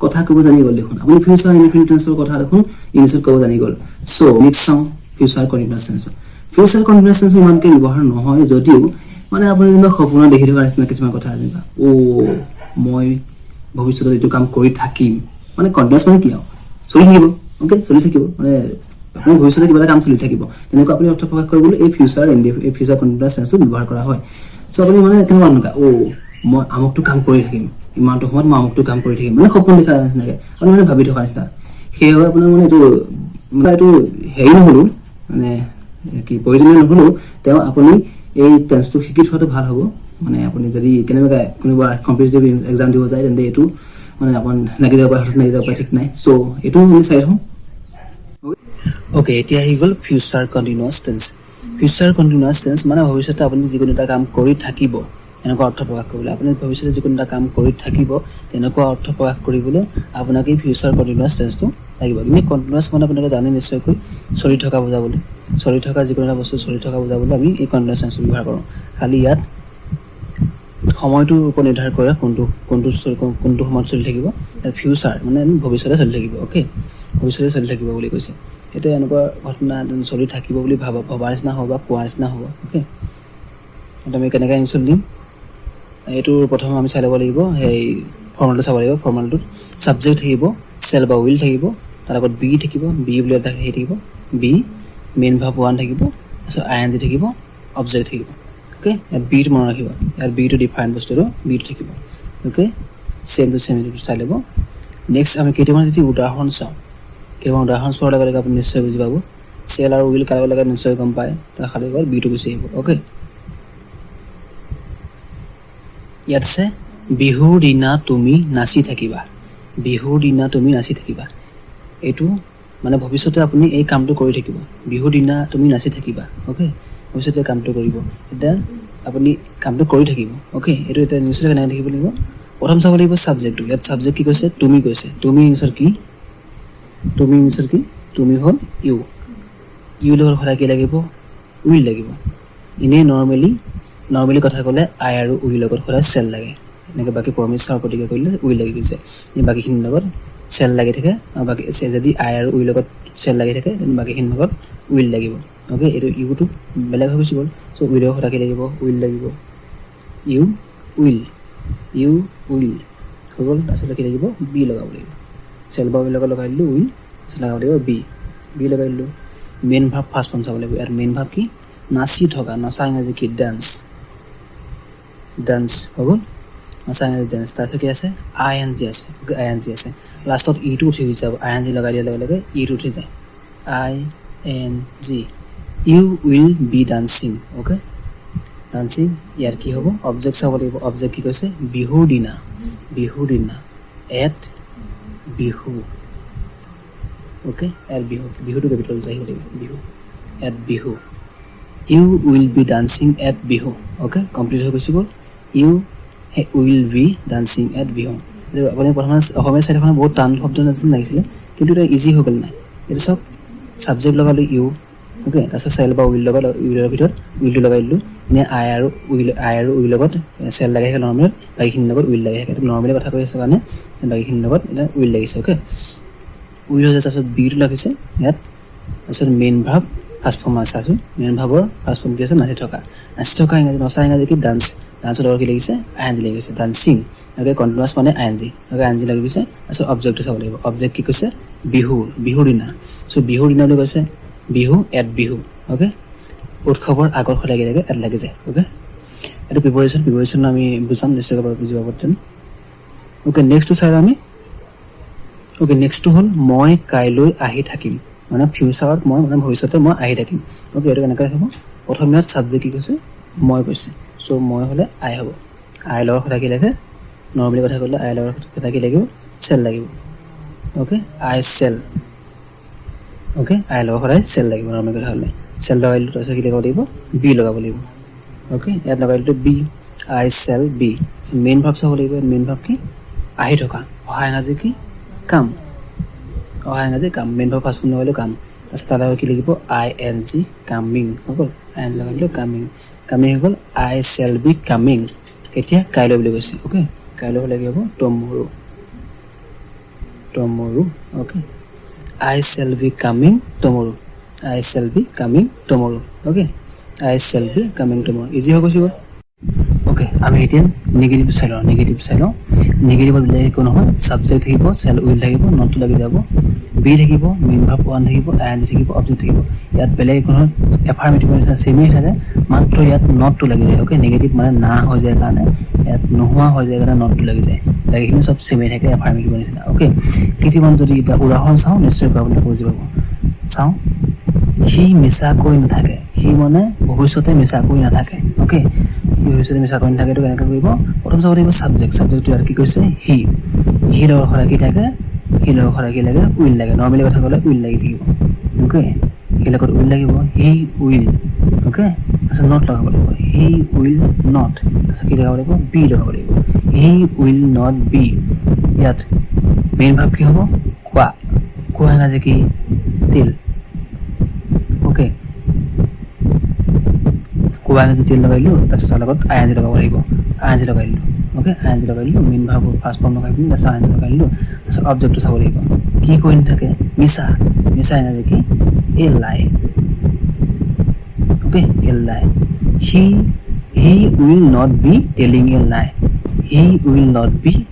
কথা ক'ব জানি গ'ল দেখোন আপুনি ফিউচাৰ ইনডিফিনিট টেন্সৰ কথা দেখোন ইংলিছত ক'ব জানি গ'ল চ' নেক্সট চাওঁ ফিউচাৰ কণ্টিনিউৱাছ টেন্সৰ ইমানকৈ ব্যৱহাৰ নহয় যদিও মানে আপুনি যেনিবা সপোনত দেখি থকাৰ নিচিনা কিছুমান কথা যেনিবা মই ভৱিষ্যতত এইটো কাম কৰি থাকিম মানে কণ্টিনিউৱাছ মানে কি আৰু চলি থাকিব মানে আপোনাৰ ভৱিষ্যতে কিবা এটা কাম চলি থাকিব তেনেকুৱা আপুনি অৰ্থ প্ৰকাশ কৰিবলৈ এই ফিউচাৰ কণ্টিনিউৱাছ টেন্সটো ব্যৱহাৰ কৰা হয় চ' আপুনি মানে কেনেকুৱা এনেকুৱা মই আমুকটো কাম কৰি থাকিম ইমানটো সময়ত মই আমুকটো কাম কৰি থাকিম মানে সপোন দেখাৰ নিচিনাকৈ আপুনি মানে ভাবি থকাৰ নিচিনা সেইবাবে আপোনাৰ মানে এইটো হেৰি নহ'লেও মানে কি প্ৰয়োজনীয় নহ'লেও তেওঁ আপুনি এই টেন্সটো শিকি থোৱাটো ভাল হ'ব মানে আপুনি যদি কেনেবাকৈ কোনোবা কম্পিটিটিভ এক্সাম দিব যায় তেন্তে এইটো মানে আপুনি লাগি যাব পাৰে লাগি যাব পাৰে ঠিক নাই চ' এইটো আমি চাই থওঁ অ'কে এতিয়া আহি গ'ল ফিউচাৰ কণ্টিনিউৱাছ টেন্স মানে ভৱিষ্যতে আপুনি যিকোনো এটা কাম কৰি থাকিব এনেকুৱা অৰ্থ প্ৰকাশ কৰিবলৈ আপুনি ভৱিষ্যতে যিকোনো এটা কাম কৰি থাকিব তেনেকুৱা অৰ্থ প্ৰকাশ কৰিবলৈ আপোনাক এই ফিউচাৰ কণ্টিনিউৱাছ টেন্সটো লাগিব কিন্তু কণ্টিনিউৱাছ মানে আপোনালোকে জানে নিশ্চয়কৈ চলি থকা বুজাবলৈ যিকোনো এটা বস্তু চলি থকা বুজাবলৈ আমি এই কণ্টিনিউৱাছ টেন্সটো ব্যৱহাৰ কৰোঁ খালি ইয়াত সময়টোৰ ওপৰত নিৰ্ধাৰ কৰে কোনটো সময়ত চলি থাকিব তাৰ ফিউচাৰ মানে ভৱিষ্যতে চলি থাকিব অ'কে ভৱিষ্যতে চলি থাকিব বুলি কৈছে এতিয়া এনেকুৱা ঘটনা চলি থাকিব বুলি ভবাৰ নিচিনা হ'ব বা কোৱাৰ নিচিনা হ'ব অ'কে এতিয়া আমি কেনেকৈ এনচাৰ দিম এইটো প্ৰথমে আমি চাই ল'ব লাগিব সেই ফৰ্মেলটো চাব লাগিব ফৰ্মেলটোত ছাবজেক্ট থাকিব চেল বা উইল থাকিব তাৰ লগত বি থাকিব বি বুলি এটা হেৰি থাকিব বি মেইন ভাৰ্ব ওৱান থাকিব তাৰপিছত ING থাকিব অবজেক্ট থাকিব অ'কে ইয়াত বিটো মনত ৰাখিব ইয়াত বিটো ডিফাৰেণ্ট বস্তুটো বিটো থাকিব অ'কে চেম টু চেম এইটো চাই ল'ব নেক্সট আমি কেইটামান যদি উদাহৰণ চাওঁ উদাহৰণ চোৱাৰ লগে লগে আপুনি নিশ্চয় বুজি পাব চেল আৰু উইল কাৰোবাৰ লগত নিশ্চয় গম পায় তাৰ খালি বিটো গুচি আহিব অ'কে ইয়াত আছে বিহুৰ দিনা তুমি নাচি থাকিবা বিহুৰ দিনা তুমি নাচি থাকিবা এইটো মানে ভৱিষ্যতে আপুনি এই কামটো কৰি থাকিব বিহুৰ দিনা তুমি নাচি থাকিবা ওকে ভৱিষ্যতে কামটো কৰিব এটা আপুনি কামটো কৰি থাকিব ওকে এইটো এটা নিশ্চয় কেনেকৈ থাকিব লাগিব প্ৰথম চাব লাগিব সাবজেক্টটো ইয়াত সাবজেক্ট কি কৈছে তুমি কৈছে তুমি ইনচাৰ কি তুমি হ'ল ইউ লগত সদায় কি লাগিব উইল লাগিব এনেই নৰ্মেলি কথা ক'লে আই আৰু উইল লগত সদায় চেল লাগে এনেকৈ বাকী প্ৰমিছৰ প্ৰতিক্ৰিয়া কৰিলে উইল লাগি গৈছে বাকীখিনিৰ লগত চেল লাগি থাকে আৰু বাকী যদি আই আৰু উইল লগত চেল লাগি থাকে বাকীখিনিৰ লগত উইল লাগিব ওকে এইটো ইউটো বেলেগ হৈ গুচি গ'ল চ' উইলৰ সদায় কি লাগিব উইল লাগিব ইউ উইল হৈ গ'ল তাৰপিছত কি লাগিব বি লগাব লাগিব চেল বা উইল লগত লগাই দিলোঁ উইল লগাব লাগিব বি লগাই দিলোঁ মেইন ভাৰ্ব ফাৰ্ষ্ট ফৰ্ম চাব লাগিব ইয়াত মেইন ভাৰ্ব কি নাচি থকা নচা ইংৰাজী কি ডান্স হৈ গ'ল নচা ইংৰাজী ডান্স তাৰপিছত কি আছে আই এন জি আছে লাষ্টত ইটো উঠি গুচি যাব আই এন জি লগাই দিয়াৰ লগে লগে ইটো উঠি যায় I N G you will be dancing okay dancing ইয়াৰ কি হ'ব অবজেক্ট চাব লাগিব অবজেক্ট কি কৈছে বিহুৰ দিনা এট বিহু ওকে এট বিহুটো কেপিটেলত আহিব লাগিব Bihu at Bihu you will be dancing at Bihu okay complete হৈ গুচি গ'ল you will be dancing at Bihu আপুনি প্ৰথমে অসমীয়া চাইডখনত বহুত টান শব্দ লাগিছিলে কিন্তু এটা ইজি হৈ গ'ল নাই এইটো চাওক ছাবজেক্ট লগালোঁ ইউ ওকে তাৰপিছত চেল বা উইল লগত উইলৰ ভিতৰত উইলটো লগাই দিলোঁ এনে আই আৰু উইল লগত চেল লাগি থাকে নৰ্মেল বাকীখিনিৰ লগত উইল লাগি থাকে নৰ্মেলি কথা কৈ আছোঁ কাৰণে বাকীখিনিৰ লগত এটা উইল লাগিছে ওকে উইল হৈছে তাৰপিছত বিটো লাগিছে ইয়াত তাৰপিছত মেইন ভাৰ্ব ফাৰ্ষ্ট ফৰ্ম চাইছোঁ মেইন ভাৰ্বৰ ফাৰ্ষ্ট ফৰ্ম কি আছে নাচি থকা ইংৰাজী নচা ইংৰাজী কি ডান্সৰ লগত কি লাগিছে আই এন জি লাগি গৈছে ডান্সিং ওকে কণ্টিনিউৱাছ মানে আই এন জি লাগি গৈছে তাৰপিছত অবজেক্টটো চাব লাগিব অবজেক্ট কি কৈছে বিহুৰ দিনা চ' বিহুৰ দিনা বুলি কৈছে বিহু এট বিহু ওকে উৎসৱৰ আগত সদায় লাগে এট লাগি যায় ওকে এইটো প্ৰিপেৰেশ্যন আমি বুজাম নিশ্চয়কৈ বুজি পাব তেন ওকে নেক্সটটো চাই আমি ওকে নেক্সটটো হ'ল মই কাইলৈ আহি থাকিম মানে ফিউচাৰত মানে ভৱিষ্যতে মই আহি থাকিম ওকে এইটো কেনেকৈ হ'ব প্ৰথম ইয়াত ছাবজেক্ট কি কৈছে মই কৈছে চ' মই হ'লে আই হ'ব আই লগত সদায় কি লাগে নৰ্মেলি কথা ক'লে আই লগত সদায় কি লাগিব চেল লাগিব okay I shall okay I লগত সদায় চেল লাগিব নৰ্মেলি কথা ক'লে চেল লগাই দিলোঁ তাৰপিছত কি লগাব লাগিব বি লগাব লাগিব ওকে ইয়াত লগাই দিলোঁ বি আই চেল বি মেইন ভাৰ্ব চাব লাগিব মেইন ভাৰ্ব কি আহি থকা অহা ইংৰাজী কি কাম মেইন ভাৰ্ব ফাৰ্ষ্ট ফৰ্ম লগাইলোঁ কাম তাৰপিছত তাৰ লগত কি লাগিব আই এন জি কামিং হৈ গ'ল আই এন লগাই দিলোঁ কামিং হৈ গ'ল আই চেল বি কামিং কেতিয়া কাইলৈ বুলি কৈছে ওকে কাইলৈ হ'লে কি হ'ব টমৰো okay I shall be coming tomorrow okay I shall be coming tomorrow easy হৈ গৈছে ওকে আমি এতিয়া নেগেটিভ চাই লওঁ নেগেটিভত বিলাক একো নহয় ছাবজেক্ট থাকিব চেল উইল থাকিব নটটো লাগি যাব বি থাকিব মেইন ভাৰ্ব ওৱান থাকিব আই এন জি থাকিব অবজেক্ট থাকিব ইয়াত বেলেগ একো নহয় এফাৰ্মেটিভ নিচিনা চেমেই থাকে মাত্ৰ ইয়াত নটটো লাগি যায় ওকে নেগেটিভ মানে না হৈ যায় কাৰণে ইয়াত নোহোৱা হৈ যায় কাৰণে নটটো লাগি যায় বাকীখিনি চব চেমেই থাকে এফাৰ্মেটিভ নিচিনা ওকে কেতিয়াবা যদি এটা উদাহৰণ চাওঁ নিশ্চয়কৈ আপুনি বুজি পাব চাওঁ সি মিছাকৈ নাথাকে সি মানে ভৱিষ্যতে মিছাকৈ নাথাকে ওকে ভৱিষ্যতে মিছাকৈ নাথাকে এইটো কেনেকৈ কৰিব প্ৰথম চাব লাগিব ছাবজেক্টটো ইয়াত কি কৈছে সি লগত সদায় কি থাকে সি লগত সদায় কি লাগে উইল লাগে নৰ্মেলি কথা ক'লে উইল লাগি থাকিব ওকে সি লগত উইল লাগিব হি উইল ওকে তাৰপিছত নট লগাব লাগিব হি উইল নট তাৰপিছত কি লগাব লাগিব বি লগাব লাগিব হি উইল নট বি ইয়াত মেইন ভাৰ্ব কি হ'ব কোৱা ইংৰাজী কি তিল ওকে কোৱা ইংৰাজী তিল লগাইলোঁ তাৰপিছত তাৰ লগত আই এন জি লগাব লাগিব আই এন জি লগাই দিলোঁ ওকে আই এন জি লগাই দিলোঁ মেইন ভাৰ্ব ফাৰ্ষ্ট ফৰ্ম লগাই দিলোঁ তাৰপিছত আই এন জি লগাই দিলোঁ তাৰপিছত অবজেক্টটো চাব লাগিব কি কৈ নাথাকে মিছা ইংৰাজী কি এ লাই ওকে এ লাই হি will not B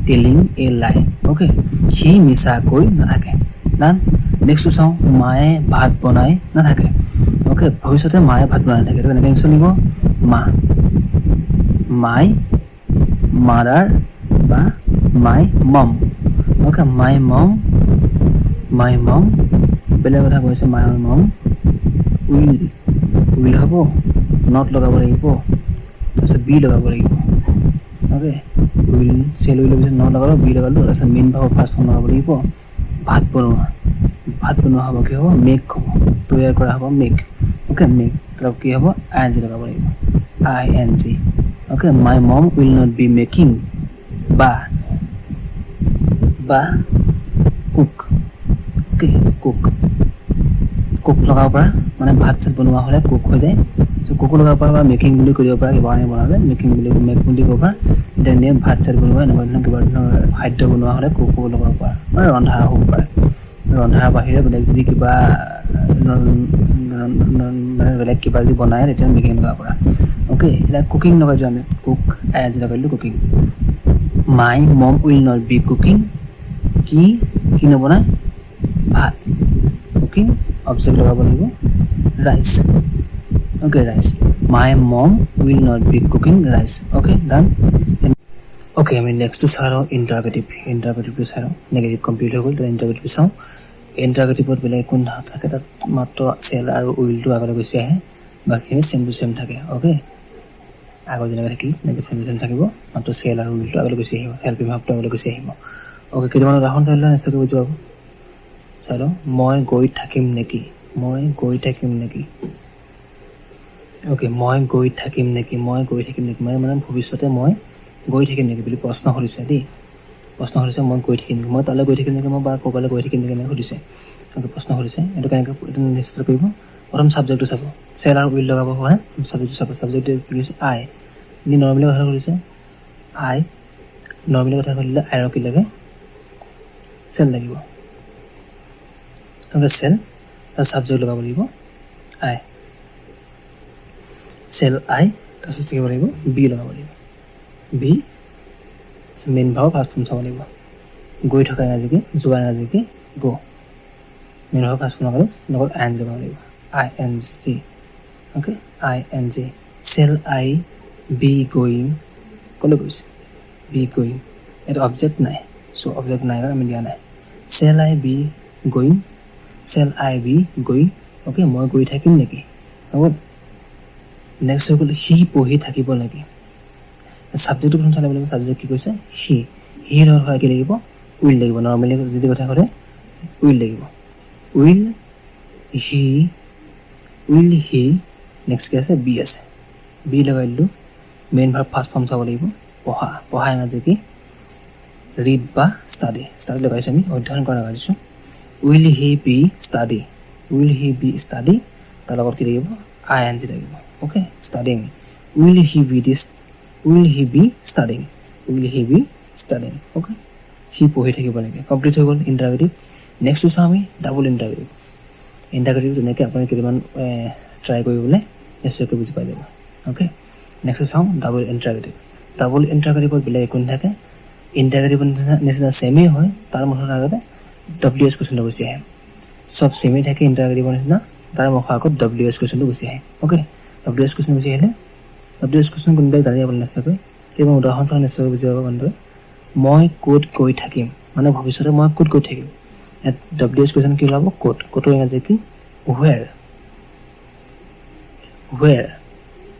telling a লাই ওকে সি মিছাকৈ নাথাকে ডান নেক্সটটো চাওঁ মায়ে ভাত বনাই নাথাকে ওকে ভৱিষ্যতে মায়ে ভাত বনাই নাথাকে এইটো এনেকৈ চলিব মাই মাদাৰ বা মাই মম ওকে মাই মম বেলেগ কথা কৈছে মাই মম উইল হ'ব নট লগাব লাগিব তাৰপিছত বি লগাব লাগিব ওকে উইল চেল উইল পিছত ন লগালো বি লগালো তাৰপিছত মেইন ভাগৰ ফাৰ্ষ্ট ফৰ্ম লগাব লাগিব ভাত বনোৱা হ'ব কি হ'ব মেক হ'ব তৈয়াৰ কৰা হ'ব মেক ওকে মেক তাৰপৰা কি হ'ব ING লগাব লাগিব ING okay my mom will not be making বা কুক ওকে কুক লগাব পৰা মানে ভাত চাত বনোৱা হ'লে কুক হৈ যায় চ' কুকো লগাব পৰা বা মেকিং বুলি কৰিব পৰা কিবা কাৰণে বনালে মেকিং বুলি মেক বুলি ক'ব পৰা এতিয়া ভাত চাত বনোৱা এনেকুৱা ধৰণৰ কিবা ধৰণৰ খাদ্য বনোৱা হ'লে কুকো লগাব পৰা মানে ৰন্ধা হ'ব পাৰে ৰন্ধাৰ বাহিৰে বেলেগ যদি কিবা মানে বেলেগ কিবা যদি বনায় তেতিয়া মেকিং লগাব পৰা ওকে এতিয়া কুকিং লগাইছোঁ আমি কুক ING লগাইছিলোঁ cooking my mom will not be cooking কি নবনায় ভাত কুকিং অবজেক্ট লগাব লাগিব rice okay rice my mom will not be cooking rice okay done okay আমি নেক্সটটো চাই লওঁ ইণ্টাৰগেটিভটো চাই লওঁ নেগেটিভ কমপ্লিট হৈ গ'ল তো ইণ্টাৰগেটিভ চাওঁ ইণ্টাৰগেটিভত বেলেগ কোন থাকে তাত মাত্ৰ চেল আৰু উইলটো আগলৈ গুচি আহে বাকীখিনি চেম টু চেম থাকে ওকে আগৰ যেনেকৈ থাকিল তেনেকৈ চেম টু চেম থাকিব মাত্ৰ চেল আৰু উইলটো আগলৈ গুচি আহিব হেল্পিং ভাৱটো আগলৈ গুচি আহিব ওকে কেইটামান উদাহৰণ চাই লওঁ নিশ্চয়কৈ বুজি পাব চাই লওঁ মই গৈ থাকিম নেকি ওকে মই গৈ থাকিম নেকি মানে ভৱিষ্যতে মই গৈ থাকিম নেকি বুলি প্ৰশ্ন সুধিছে দেই মই গৈ থাকিম নেকি মই তালৈ গৈ থাকিম নেকি মই বা ক'ৰবালৈ গৈ থাকিম নেকি এনেকৈ সুধিছে এনেকৈ প্ৰশ্ন সুধিছে এইটো কেনেকৈ এইটো নিশ্চিত কৰিব প্ৰথম ছাবজেক্টটো চাব চেল আৰু উইল লগাব হয় ছাবজেক্টটো চাব ছাবজেক্টটো কি কৈছে আই যদি নৰ্মেলি কথা সুধিছে আই নৰ্মেলি কথা সুধিলে আইৰ কি লাগে চেল লাগিব এনেকৈ চেল আৰু ছাবজেক্ট লগাব লাগিব আই চেল আই তাৰপিছত থাকিব লাগিব বি লগাব লাগিব বি মেইন ভাৱ ফাৰ্ষ্ট ফৰ্ম চাব লাগিব গৈ থকা ইংৰাজীকে যোৱা ইংৰাজীকে গ' মেইন ভাৱ ফাৰ্ষ্ট ফৰ্ম লগালোঁ লগত ING লগাব লাগিব ING okay ING shall I be going ক'লৈ গৈছে বি গয়িং এইটো অবজেক্ট নাই চ' অবজেক্ট নাই কাৰণে আমি দিয়া নাই shall I be going okay মই গৈ থাকিম নেকি হ'ব নেক্সট হৈ গ'ল সি পঢ়ি থাকিব নেকি ছাবজেক্টটো প্ৰথম চাই ল'ব লাগিব ছাবজেক্ট কি কৈছে সি লগত হয় কি লাগিব উইল লাগিব নৰ্মেলি যদি কথা সোধে উইল লাগিব উইল হি নেক্সট কি আছে বি আছে বি লগাই দিলোঁ মেইন ভাৰ্ব ফাৰ্ষ্ট ফৰ্ম চাব লাগিব পঢ়া ইংৰাজী কি ৰিড বা ষ্টাডি লগাইছোঁ আমি অধ্যয়ন কৰা লগাইছোঁ উইল হি বি ষ্টাডি তাৰ লগত কি লাগিব ING লাগিব okay studying will he be studying okay সি পঢ়ি থাকিব নেকি কমপ্লিট হৈ গ'ল ইণ্টাৰগেটিভ নেক্সটটো চাওঁ আমি ডাবল ইণ্টাৰগেটিভ তেনেকৈ আপুনি কেইটামান ট্ৰাই কৰিবলৈ নিশ্চয়কৈ বুজি পাই যাব ওকে নেক্সট চাওঁ ডাবল ইণ্টাৰগেটিভত বেলেগ একো নাথাকে ইণ্টাৰগেটিভৰ নিচিনা ছেমেই হয় তাৰ মুখৰ আগতে WH কুৱেশ্যনটো গুচি আহে চব ছেমেই থাকে ইণ্টাৰগেটিভৰ নিচিনা তাৰ মুখৰ আগত WH কুৱেশ্যনটো গুচি আহে ওকে WH কুৱেশ্যন গুচি আহিলে WH কুৱেশ্যন কোনবিলাক জানি আপুনি নিশ্চয়কৈ কেইটামান উদাহৰণ চাওঁ নিশ্চয়কৈ বুজি পাব বন্ধুৱে মই ক'ত গৈ থাকিম মানে ভৱিষ্যতে মই ক'ত গৈ থাকিম ইয়াত WH কুৱেশ্যন কি ওলাব ক'তৰ ইংৰাজী কি হুৱেৰ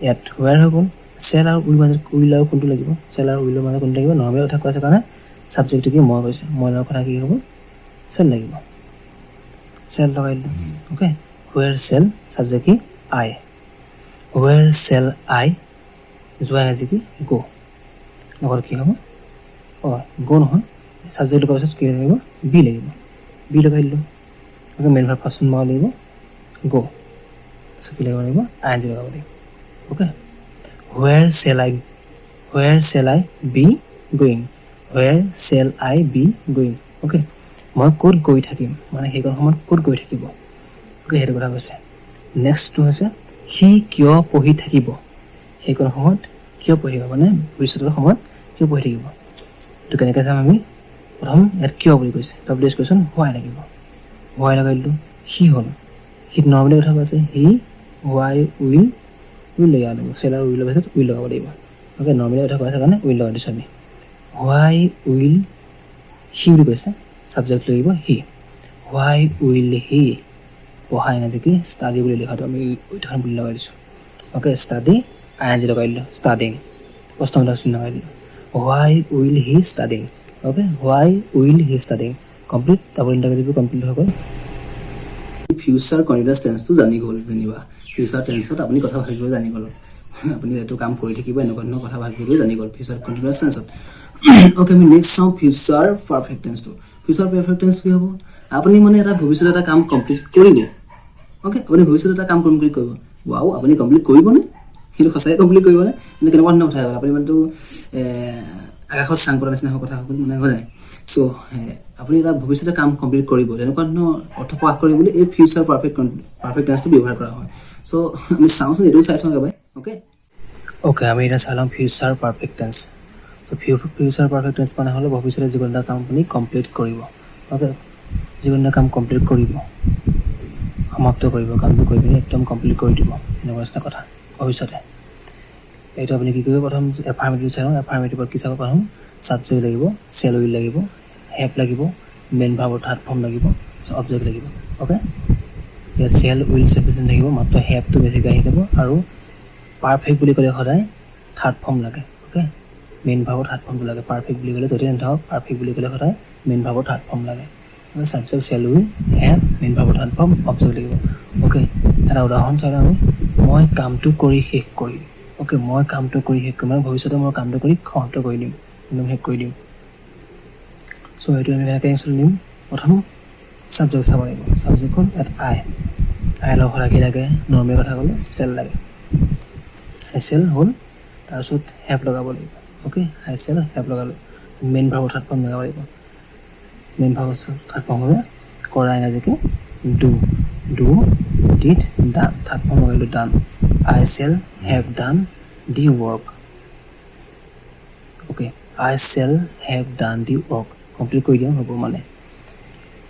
ইয়াত হুৱেৰ হৈ গ'ল চেল আৰু উইল আৰু কোনটো লাগিব চেল আৰু উইলৰ মাজত কোনটো লাগিব নৰ্মেল কথা কৈছে কাৰণে ছাবজেক্টটো কি মই কৈছে মই লগৰ কথা কি হ'ব চেল লাগিব চেল লগাই দিলোঁ ওকে হুৱেৰ চেল ছাবজেক্ট কি আই হুৱেৰ চেল আই যোৱা ইংৰাজী কি গ' লগত কি হ'ব গ' নহয় ছাবজেক্ট লগাৰ পিছত কি লাগিব বি লগাই দিলোঁ ওকে মেইন ভাৰ্ব ফাৰ্ষ্ট লগাব লাগিব গ' তাৰপিছত কি লগাব লাগিব ING লগাব লাগিব okay where shall I be going okay মই ক'ত গৈ থাকিম মানে সেইকণ সময়ত ক'ত গৈ থাকিব ওকে সেইটো কথা কৈছে নেক্সটটো হৈছে সি কিয় পঢ়ি থাকিব সেইকণ সময়ত কিয় পঢ়িব মানে ভৱিষ্যতৰ সময়ত কিয় পঢ়ি থাকিব এইটো কেনেকৈ চাম আমি প্ৰথম ইয়াত কিয় বুলি কৈছে WH কুৱেশ্যন হোৱাই লাগিব হোৱাই লগাই দিলোঁ সি হ'ল সি নৰ্মেলি কথা কৈছে সি হোৱাই উইল লগাব লাগিব চেল আৰু উইলৰ পাছত উইল লগাব লাগিব ওকে নৰ্মেলি কথা কৈছে কাৰণে উইল লগাই দিছোঁ আমি হোৱাই উইল হি বুলি কৈছে ছাবজেক্ট লাগিব হি হোৱাই উইল হি পঢ়া ইংৰাজী কি ষ্টাডি বুলি লিখাটো আমি উদাহৰণ বুলি লগাই দিছোঁ ওকে ষ্টাডি ING লগাই দিলোঁ ষ্টাডিং প্ৰশ্নবিলাক চিন লগাই দিলোঁ why will he studying? Okay, why will he studying? Complete. Double interrogative complete হৈ গ'ল। ফিউচাৰ কন্টিনিউয়াছ টেন্সটো জানি গ'ল যেনিবা ফিউচাৰ টেন্সত আপুনি কথা ভাবিব জানি গ'ল আপুনি এইটো কাম কৰি থাকিব এনেকুৱা ধৰণৰ কথা ভাবিব জানি গ'ল ফিউচাৰ কন্টিনিউয়াছ টেন্সত ওকে আমি নেক্সট চাওঁ ফিউচাৰ পাৰফেক্ট টেন্সটো ফিউচাৰ পাৰফেক্ট টেন্স কি হ'ব আপুনি মানে এটা ভৱিষ্যতে এটা কাম কমপ্লিট কৰিব ওকে আপুনি ভৱিষ্যতে এটা কাম কমপ্লিট কৰিব ওৱাও আপুনি কমপ্লিট কৰিবনে কিন্তু সঁচাই কমপ্লিট কৰিবনে মানে কেনেকুৱা ধৰণৰ কথা আপুনি মানে আকাশত চাং পৰা নিচিনা কথা হ'ব মানে হয় সো আপুনি এটা ভৱিষ্যতে কাম কমপ্লিট কৰিব এনেকুৱা ধৰণৰ অৰ্থ প্ৰকাশ কৰিবলৈ এই ফিউচাৰ পাৰফেক্ট টেন্সটো ব্যৱহাৰ কৰা হয় সো আমি চাওঁচোন এইটো চাই থওঁ এবাৰ ওকে আমি এটা চালাম ফিউচাৰ পাৰফেক্ট টেন্স তো ফিউচাৰ পাৰফেক্ট টেন্স মানে হলো ভৱিষ্যতে যিকোনো এটা কাম আপুনি কমপ্লিট কৰিব ওকে যিকোনো এটা কাম কমপ্লিট কৰিব সমাপ্ত কৰিব কামটো কৰি পিনে একদম কমপ্লিট কৰি দিব এনেকুৱা এটা কথা ভৱিষ্যতে এইটো আপুনি কি কৰিব প্ৰথম এফাৰ্মেটিভ চাওঁ এফাৰ্মেটিভত কি চাব প্ৰথম সাবজেক্ট লাগিব সেল উইল লাগিব হেভ লাগিব মেইন ভাৰ্বৰ থাৰ্ড ফৰ্ম লাগিব অবজেক্ট লাগিব ওকে ইয়াত সেল উইল সাফিচিয়েন্ট লাগিব মাত্ৰ হেভটো বেছিকৈ আহি যাব আৰু পাৰফেক্ট বুলি ক'লে সদায় থাৰ্ড ফৰ্ম লাগে ওকে মেইন ভাৰ্বৰ থাৰ্ড ফৰ্মটো লাগে পাৰফেক্ট বুলি ক'লে যদি নাথাকক পাৰফেক্ট বুলি ক'লে সদায় মেইন ভাৰ্বৰ থাৰ্ড ফৰ্ম লাগে subject shall will have main ভাৰ্বৰ থাৰ্ড ফৰ্ম অবজেক্ট লাগিব ওকে এটা উদাহৰণ চাই আমি মই কামটো কৰি শেষ কৰিম ওকে মই কামটো কৰি শেষ কৰিম ভৱিষ্যতে মই কামটো কৰি সমাপ্ত কৰি দিম শেষ কৰি দিম সো এইটো আমি এনেকৈ এনচাৰ দিম প্ৰথম সাবজেক্ট চাব লাগিব সাবজেক্ট কোন এট আই লগৰ কি লাগে নৰ্মেল কথা ক'লে সেল লাগে আই সেল হ'ল তাৰপিছত হেভ লগাব লাগিব ওকে আই সেল হেভ লগালোঁ মেইন ভাৰ্বৰ থাৰ্ড ফৰ্ম লগাব লাগিব মেইন ভাৰ্বৰ থাৰ্ড ফৰ্ম হ'লে কৰা ইংৰাজীকে do did done third form লগালোঁ done I shall have done the work. Okay, I shall have done the work. Complete কৰি দিম হ'ব মানে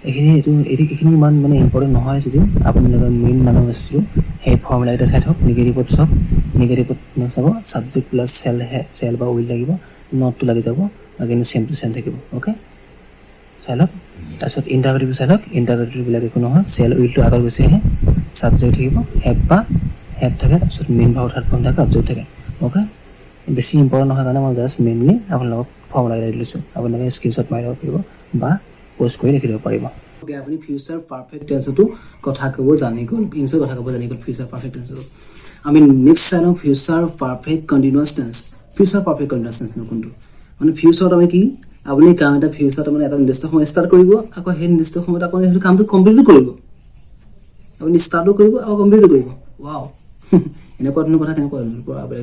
এইখিনি ইমান মানে ইম্পৰ্টেণ্ট নহয় যদিও আপোনালোকৰ মেইন মানুহ বস্তুটো সেই ফৰ্মুলা এটা চাই থওক নিগেটিভত চাওক নিগেটিভত চাব ছাবজেক্ট প্লাছ চেল বা উইল লাগিব নটটো লাগি যাব কিন্তু চেম টু চেম থাকিব অ'কে চাই লওক তাৰপিছত ইণ্টাৰগেটিভ চাই লওক ইণ্টাৰগেটিভবিলাক একো নহয় চেল উইলটো আগত গুচি আহে ছাবজেক্ট থাকিব হেভ বা হেভ থাকে তাৰপিছত মেইন ভাৰ্ব থাৰ্ড ফৰ্ম থাকে অবজেক্ট থাকে ওকে বেছি ইম্পৰ্টেণ্ট নহয় কাৰণে মই জাষ্ট মেইনলি আপোনালোকক ফৰ্মুলা দি দিছোঁ আপোনালোকে স্ক্ৰীনশ্বট মাৰি ল'ব পাৰিব বা পোষ্ট কৰি ৰাখি দিব পাৰিব ওকে আপুনি ফিউচাৰ পাৰফেক্ট টেন্সটো কথা ক'ব জানি গ'ল ইংলিছত কথা ক'ব জানি গ'ল ফিউচাৰ পাৰফেক্ট টেন্সটো আমি নেক্সট চাই লওঁ future perfect continuous tense future perfect continuous tense কোনটো মানে ফিউচাৰত আমি কি আপুনি কাম এটা ফিউচাৰত মানে এটা নিৰ্দিষ্ট সময় ষ্টাৰ্ট কৰিব আকৌ সেই নিৰ্দিষ্ট সময়ত আপুনি সেইটো কামটো কমপ্লিট কৰিব আপুনি ষ্টাৰ্টো কৰিব আকৌ কমপ্লিটো কৰিব ৱাও এনেকুৱা ধৰণৰ কথা কেনেকুৱা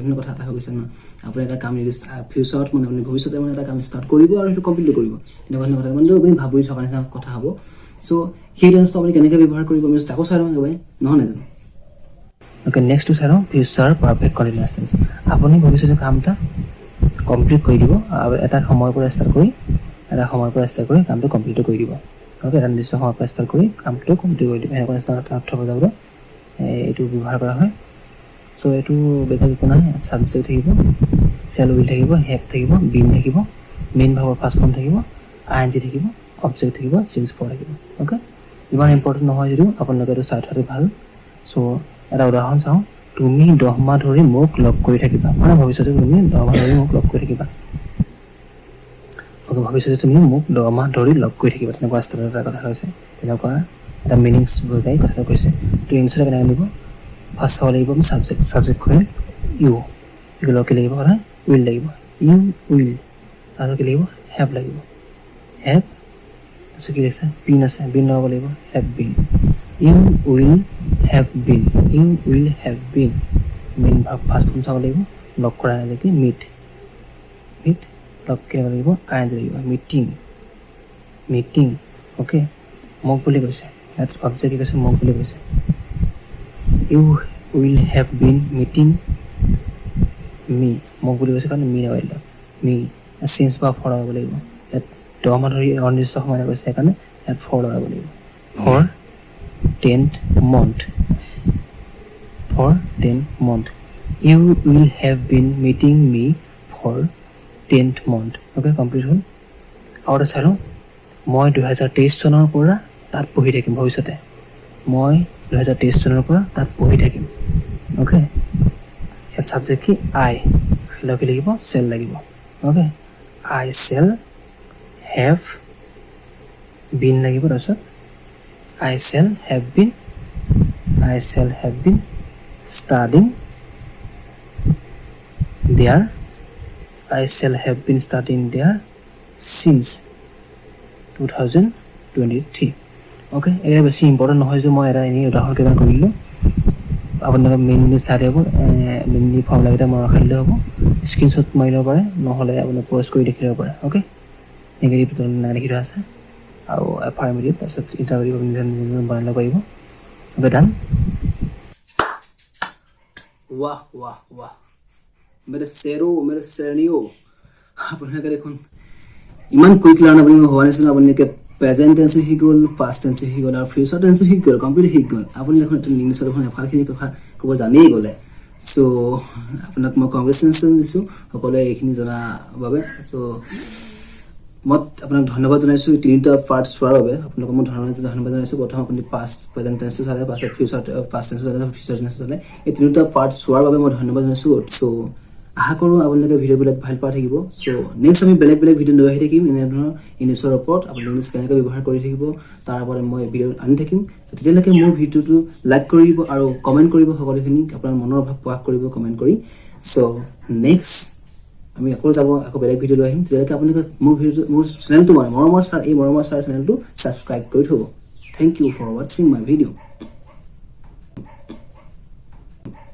ধৰণৰ কথা এটা হৈ গৈছে ন আপুনি এটা কাম ফিউচাৰত মানে আপুনি ভৱিষ্যতে মানে এটা কাম ষ্টাৰ্ট কৰিব আৰু সেইটো কমপ্লিট কৰিব এনেকুৱা ধৰণৰ কথা মানে আপুনি ভাবি থকা নিচিনা কথা হ'ব সো সেই টেন্সটো আপুনি কেনেকৈ ব্যৱহাৰ কৰিব আমি তাকো চাই লওঁ একেবাৰে নহয় জানো ওকে নেক্সটটো চাই লওঁ ফিউচাৰ পাৰফেক্ট কণ্টিনিউয়াছ টেন্স আপুনি ভৱিষ্যতে কাম এটা কমপ্লিট কৰি দিব আৰু এটা সময়ৰ পৰা ষ্টাৰ্ট কৰি কামটো কমপ্লিট কৰি দিব ওকে এটা নিৰ্দিষ্ট সময়ৰ পৰা ষ্টাৰ্ট কৰি কামটো কমপ্লিট কৰি দিব এনেকুৱা নিচিনা অৰ্থ বুজাবলৈ এইটো ব্যৱহাৰ কৰা হয় সো এইটো বেলেগ একো নাই সাবজেক্ট থাকিব সেল উইল থাকিব হেভ থাকিব বিন থাকিব মেইন ভাৰ্বৰ ফাৰ্ষ্ট ফৰ্ম থাকিব আইএনজি থাকিব অবজেক্ট থাকিব সিন্স ফৰ থাকিব ওকে ইমান ইম্পৰ্টেণ্ট নহয় যদিও আপোনালোকে এইটো চাই থোৱাটো ভাল সো এটা উদাহৰণ চাওঁ তুমি 10 মাহ ধৰি মোক লগ কৰি থাকিবা মানে ভৱিষ্যতে তুমি 10 মাহ ধৰি মোক লগ কৰি থাকিবা ওকে ভৱিষ্যতে তুমি মোক 10 মাহ ধৰি লগ কৰি থাকিবা তেনেকুৱা ষ্টাইলৰ এটা কথা হৈছে তেনেকুৱা এটা মিনিংছ বুজাই কথাটো কৈছে তো ইংলিছত কেনেকৈ দিব ফাৰ্ষ্ট চাব লাগিব আমি সাবজেক্ট হয় ইউ এগুলো কি লাগিব সদায় উইল লাগিব ইউ উইল আৰু কি লাগিব হেভ লাগিব হেভ তাৰপিছত কি আছে বিন আছে বিন লগাব লাগিব have been you will have bin main verb first form চাব লাগিব লগ কৰা এনেকৈ মিট লগ কি লাগিব আইন লাগিব মিটিং অ'কে মোক বুলি কৈছে ইয়াত অবজেক্ট কি কৈছে মোক বুলি কৈছে you will have been meeting me মোক বুলি কৈছে কাৰণে মি লগাই দিলোঁ মি চেঞ্জ বা ফৰ লগাব লাগিব ইয়াত 10 মাহ ধৰি অনিৰ্দিষ্ট সময় কৈছে সেইকাৰণে ইয়াত ফৰ লগাব লাগিব for 10th month you will have been meeting me for 10th month okay complete হ'ল আৰু এটা চাই লওঁ মই 2023 চনৰ পৰা তাত পঢ়ি থাকিম ভৱিষ্যতে মই 2023 চনৰ পৰা তাত পঢ়ি থাকিম ওকে ইয়াত সাবজেক্ট কি আই লগ লাগিব সেল লাগিব okay I shall have been লাগিব তাৰপিছত I shall have been studying there since 2023 okay এটা বেছি ইম্পৰ্টেণ্ট নহয় যে মই এটা এনে উদাহৰণ কেইটা কৰিলোঁ আপোনালোকে মেইনলি চাই দিব মেইনলি ফৰ্মুলাকেইটা মই ৰখাই দিলে হ'ব স্ক্ৰীনশ্বট মাৰি ল'ব পাৰে নহ'লে আপুনি প'ষ্ট কৰি দেখি ল'ব পাৰে অ'কে নিগেটিভটো লিখি থোৱা আছে আৰু এফাৰ্মেটিভ তাৰপিছত ইণ্টাৰভিউ আপুনি নিজে বনাই ল'ব পাৰিব অ'কে ডান वाह वाह वाह मेरे शेरों मेरे श्रेणियों আপোনালোকে দেখোন ইমান কুইক লাৰ্ণ আপুনি হোৱা নিচিনা আপোনালোকে প্ৰেজেণ্ট টেন্সো শিকি গ'ল পাষ্ট টেন্সো শিকি গ'ল আৰু ফিউচাৰ টেন্সো শিকি গ'ল কমপ্লিট শিকি গ'ল আপুনি দেখোন ইংলিছত দেখোন এফালখিনি কথা ক'ব জানিয়েই গ'লে চ' আপোনাক মই কংগ্ৰেচুলেশ্যন দিছোঁ সকলোৱে এইখিনি জনাৰ বাবে চ' মই আপোনাক ধন্যবাদ জনাইছোঁ তিনিটা পাৰ্ট চোৱাৰ বাবে আপোনালোকক মই ধন্যবাদ জনাইছোঁ প্ৰথম আপুনি পাষ্ট প্ৰেজেণ্ট টেন্সটো চালে পাছত ফিউচাৰ পাষ্ট টেন্সটো চালে ফিউচাৰ টেন্সটো চালে এই তিনিটা পাৰ্ট চোৱাৰ বাবে মই ধন্যবাদ জনাইছোঁ চ' আশা কৰোঁ আপোনালোকে ভিডিঅ'বিলাক ভাল পাই থাকিব চ' নেক্সট আমি বেলেগ বেলেগ ভিডিঅ' লৈ আহি থাকিম এনেধৰণৰ ইংলিছৰ ওপৰত আপুনি ইংলিছ কেনেকৈ ব্যৱহাৰ কৰি থাকিব তাৰ ওপৰত মই ভিডিঅ' আনি থাকিম ত' তেতিয়ালৈকে মোৰ ভিডিঅ'টো লাইক কৰিব আৰু কমেণ্ট কৰিব সকলোখিনি আপোনাৰ মনৰ ভাৱ প্ৰকাশ কৰিব কমেণ্ট কৰি চ' নেক্সট আমি আকৌ বেলেগ ভিডিঅ' লৈ আহিম তেতিয়ালৈকে আপোনালোকে মোৰ চেনেলটো মৰমৰ ছাৰ চেনেলটো ছাবস্ক্ৰাইব কৰি থ'ব থেংক ইউ ফৰ ৱাচিং মাই ভিডিঅ'